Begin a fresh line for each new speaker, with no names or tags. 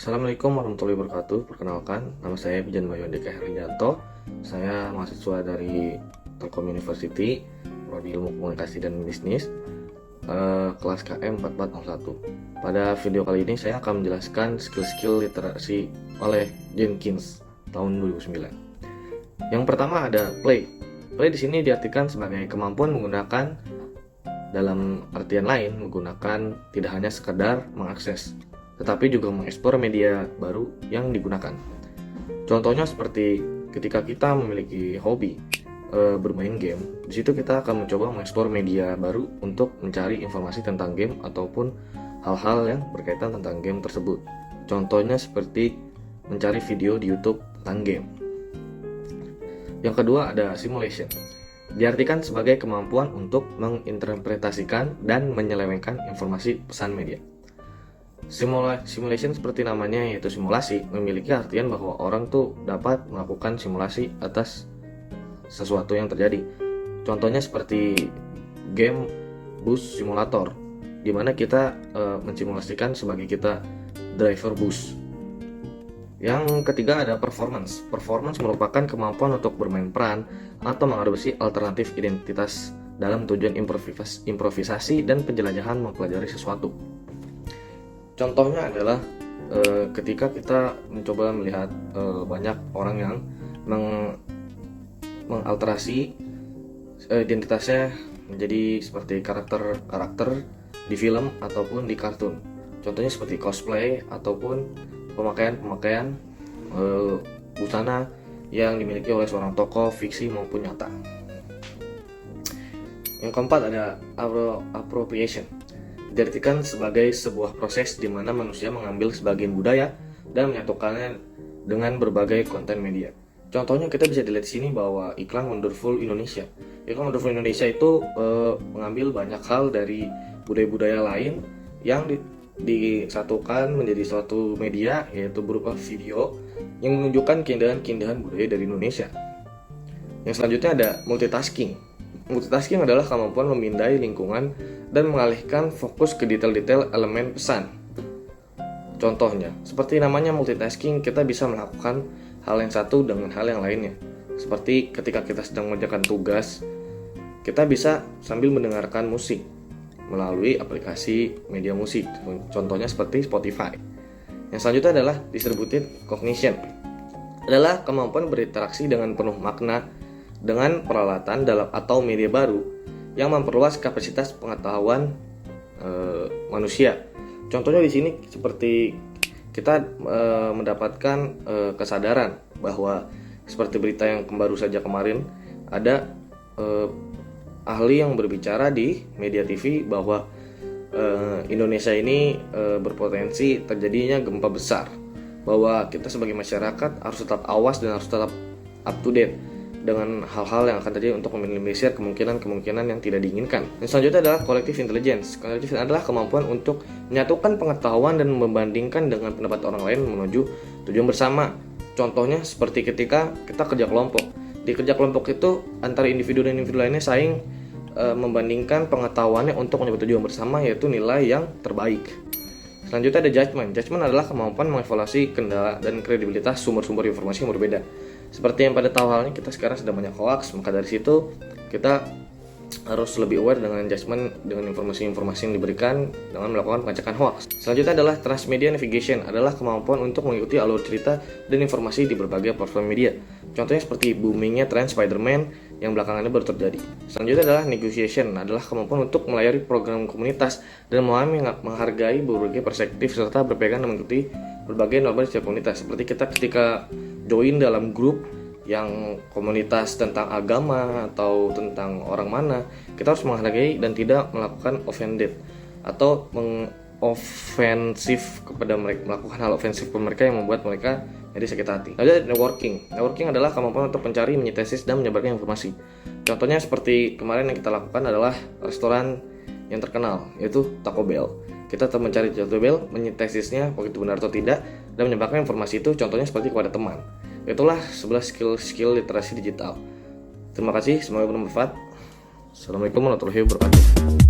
Assalamualaikum warahmatullahi wabarakatuh. Perkenalkan, nama saya Pijan Bayu Andika Herlianto. Saya mahasiswa dari Telkom University, Prodi Ilmu Komunikasi dan Bisnis, kelas KM 4401. Pada video kali ini saya akan menjelaskan skill-skill literasi oleh Jenkins tahun 2009. Yang pertama ada play. Play di sini diartikan sebagai kemampuan menggunakan, dalam artian lain menggunakan tidak hanya sekedar mengakses, tetapi juga mengeksplor media baru yang digunakan. Contohnya seperti ketika kita memiliki hobi bermain game, di situ kita akan mencoba mengeksplor media baru untuk mencari informasi tentang game ataupun hal-hal yang berkaitan tentang game tersebut. Contohnya seperti mencari video di YouTube tentang game. Yang kedua ada simulation. Diartikan sebagai kemampuan untuk menginterpretasikan dan menyelewengkan informasi pesan media. Simulation seperti namanya, yaitu simulasi, memiliki artian bahwa orang tuh dapat melakukan simulasi atas sesuatu yang terjadi. Contohnya seperti game bus simulator, di mana kita mensimulasikan sebagai kita driver bus. Yang ketiga ada performance. Performance merupakan kemampuan untuk bermain peran atau mengadopsi alternatif identitas dalam tujuan improvisasi dan penjelajahan mempelajari sesuatu. Contohnya adalah ketika kita mencoba melihat banyak orang yang mengalterasi identitasnya menjadi seperti karakter di film ataupun di kartun. Contohnya seperti cosplay ataupun pemakaian busana yang dimiliki oleh seorang tokoh fiksi maupun nyata. Yang keempat ada appropriation. Diartikan sebagai sebuah proses di mana manusia mengambil sebagian budaya dan menyatukannya dengan berbagai konten media. Contohnya kita bisa dilihat di sini bahwa iklan Wonderful Indonesia. Iklan Wonderful Indonesia itu mengambil banyak hal dari budaya-budaya lain yang disatukan menjadi suatu media, yaitu berupa video yang menunjukkan keindahan-keindahan budaya dari Indonesia. Yang selanjutnya ada multitasking. Multitasking adalah kemampuan memindai lingkungan dan mengalihkan fokus ke detail-detail elemen pesan. Contohnya, seperti namanya multitasking, kita bisa melakukan hal yang satu dengan hal yang lainnya. Seperti ketika kita sedang mengerjakan tugas, kita bisa sambil mendengarkan musik melalui aplikasi media musik, contohnya seperti Spotify. Yang selanjutnya adalah distributed cognition. Adalah kemampuan berinteraksi dengan penuh makna dengan peralatan dalam atau media baru yang memperluas kapasitas pengetahuan manusia. Contohnya di sini seperti kita mendapatkan kesadaran bahwa seperti berita yang baru saja kemarin ada ahli yang berbicara di media TV bahwa Indonesia ini berpotensi terjadinya gempa besar, bahwa kita sebagai masyarakat harus tetap awas dan harus tetap up to date dengan hal-hal yang akan terjadi untuk meminimalisir kemungkinan-kemungkinan yang tidak diinginkan. Dan selanjutnya adalah collective intelligence. Collective adalah kemampuan untuk menyatukan pengetahuan dan membandingkan dengan pendapat orang lain menuju tujuan bersama. Contohnya seperti ketika kita kerja kelompok. Di kerja kelompok itu antara individu dan individu lainnya saing membandingkan pengetahuannya untuk mencapai tujuan bersama, yaitu nilai yang terbaik. Selanjutnya ada judgment. Judgment adalah kemampuan mengevaluasi kendala dan kredibilitas sumber-sumber informasi yang berbeda. Seperti yang pada tahu halnya kita sekarang sedang banyak hoax, maka dari situ kita harus lebih aware dengan judgment dengan informasi-informasi yang diberikan dengan melakukan pengecekan hoax. Selanjutnya adalah transmedia navigation, adalah kemampuan untuk mengikuti alur cerita dan informasi di berbagai platform media. Contohnya seperti boomingnya tren Spider-Man yang belakangannya baru terjadi. Selanjutnya adalah negotiation, adalah kemampuan untuk melayari program komunitas dan memahami menghargai berbagai perspektif serta berpegang dan mengikuti berbagai norma di setiap komunitas. Seperti kita ketika join dalam grup yang komunitas tentang agama atau tentang orang mana, kita harus menghargai dan tidak melakukan offended atau mengofensif kepada mereka, melakukan hal ofensif kepada mereka yang membuat mereka jadi sakit hati. Lalu ada networking. Networking adalah kemampuan untuk mencari, menyintesis dan menyebarkan informasi. Contohnya seperti kemarin yang kita lakukan adalah restoran yang terkenal, yaitu Taco Bell. Kita tetap mencari Taco Bell, menyintesisnya apakah itu benar atau tidak, dan menyebarkan informasi itu contohnya seperti kepada teman. Itulah 11 skill literasi digital. Terima kasih, semoga bermanfaat. Assalamualaikum warahmatullahi wabarakatuh.